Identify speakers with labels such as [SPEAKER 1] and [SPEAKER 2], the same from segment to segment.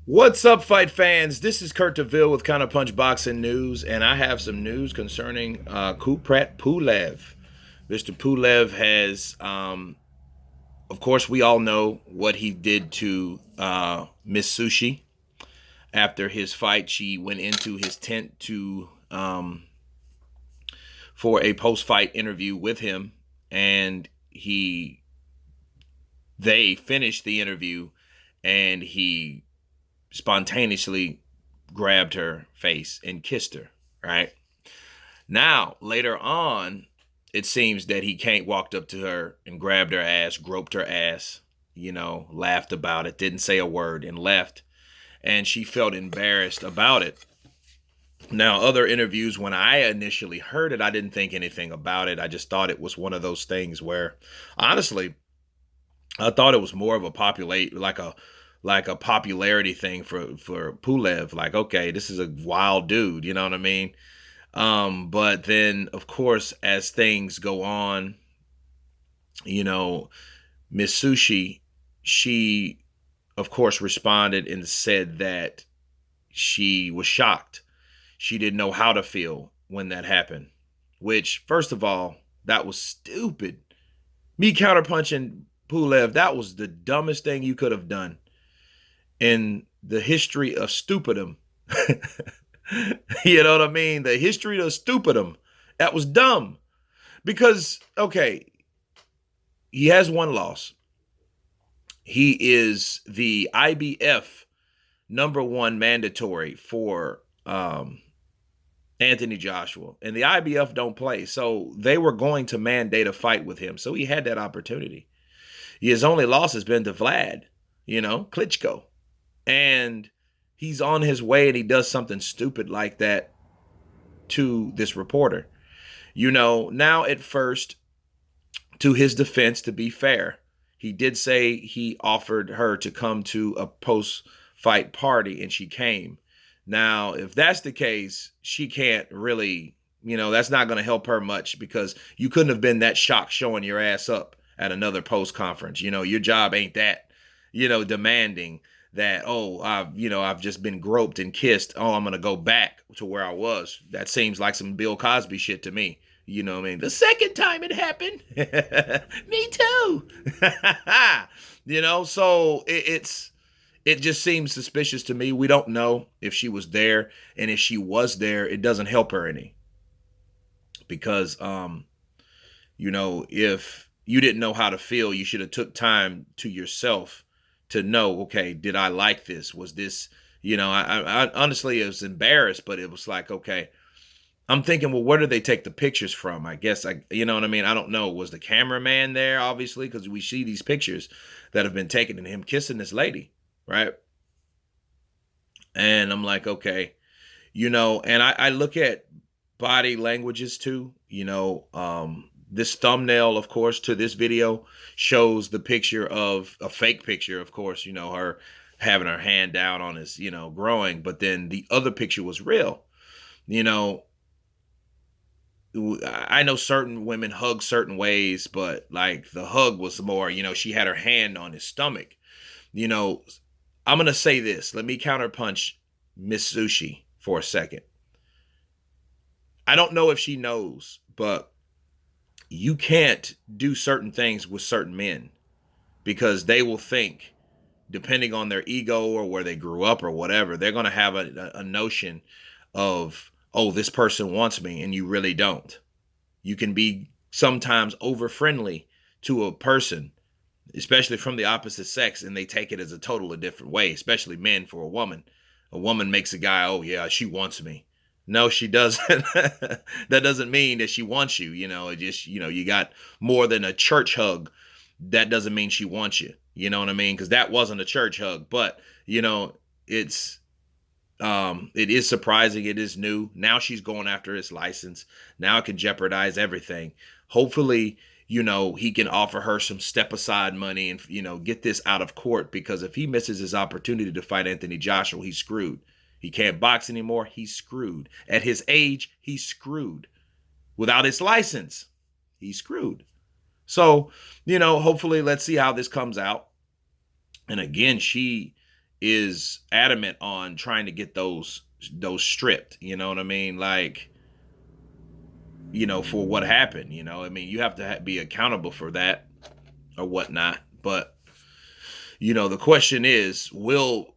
[SPEAKER 1] What's up, fight fans? This is Kurt DeVille with Counterpunch Boxing News, and I have some news concerning Kubrat Pulev. Mr. Pulev has, of course, we all know what he did to Miss Sushi after his fight. She went into his tent for a post-fight interview with him, and they finished the interview, and he spontaneously grabbed her face and kissed her, right? Now, later on, it seems that he walked up to her and grabbed her ass, groped her ass, laughed about it, didn't say a word, and left. And she felt embarrassed about it. Now, other interviews, when I initially heard it, I didn't think anything about it. I just thought it was one of those things where, honestly, I thought it was more of a popularity thing for Pulev. Like, okay, this is a wild dude, you know what I mean? But then, of course, as things go on, Miss Sushi, she, of course, responded and said that she was shocked. She didn't know how to feel when that happened, which, first of all, that was stupid. Me counterpunching Pulev, that was the dumbest thing you could have done in the history of stupidum. You know what I mean? The history of stupidum. That was dumb. Because, okay, he has one loss. He is the IBF #1 mandatory for Anthony Joshua. And the IBF don't play. So they were going to mandate a fight with him. So he had that opportunity. His only loss has been to Vlad, Klitschko. And he's on his way and he does something stupid like that to this reporter. Now at first, to his defense, to be fair, he did say he offered her to come to a post-fight party and she came. Now, if that's the case, she can't really, that's not going to help her much because you couldn't have been that shocked showing your ass up at another post-conference. Your job ain't that, demanding that, I've just been groped and kissed. Oh, I'm going to go back to where I was. That seems like some Bill Cosby shit to me. You know what I mean? The second time it happened. Me too. So it just seems suspicious to me. We don't know if she was there. And if she was there, it doesn't help her any. Because, if you didn't know how to feel, you should have took time to yourself to know, okay, did I like this? Was this, I honestly was embarrassed, but it was like, okay, I'm thinking, well, where did they take the pictures from? I guess, you know what I mean? I don't know. Was the cameraman there, obviously? Because we see these pictures that have been taken and him kissing this lady, right? And I'm like, okay, and I look at body languages too, this thumbnail, of course, to this video shows the picture of a fake picture, of course, her having her hand down on his, growing. But then the other picture was real. I know certain women hug certain ways, but like the hug was more, she had her hand on his stomach. I'm going to say this. Let me counterpunch Miss Sushi for a second. I don't know if she knows, but you can't do certain things with certain men because they will think, depending on their ego or where they grew up or whatever, they're going to have a notion of, oh, this person wants me, and you really don't. You can be sometimes over friendly to a person, especially from the opposite sex, and they take it as a totally different way, especially men for a woman. A woman makes a guy, oh, yeah, she wants me. No, she doesn't. That doesn't mean that she wants you. It just, you got more than a church hug. That doesn't mean she wants you. You know what I mean? Because that wasn't a church hug. But, it is surprising. It is new. Now she's going after his license. Now it can jeopardize everything. Hopefully, he can offer her some step aside money and, get this out of court, because if he misses his opportunity to fight Anthony Joshua, he's screwed. He can't box anymore. He's screwed. At his age, he's screwed. Without his license, he's screwed. So, hopefully let's see how this comes out. And again, she is adamant on trying to get those stripped. You know what I mean? Like, for what happened. I mean, you have to be accountable for that or whatnot. But the question is, will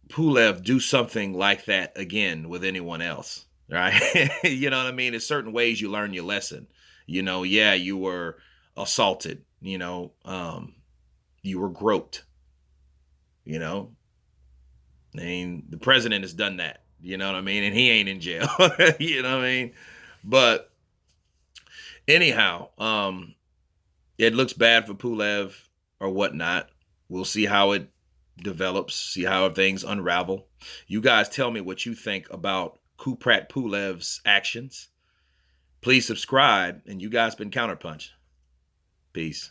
[SPEAKER 1] Pulev do something like that again with anyone else? Right? You know what I mean? In certain ways, you learn your lesson. Yeah, you were assaulted. You were groped. You know, I mean, the president has done that. You know what I mean? And he ain't in jail. You know what I mean? But anyhow, it looks bad for Pulev or whatnot. We'll see how it develops, see how things unravel. You guys tell me what you think about Kubrat Pulev's actions. Please subscribe, and you guys been Counterpunch. Peace.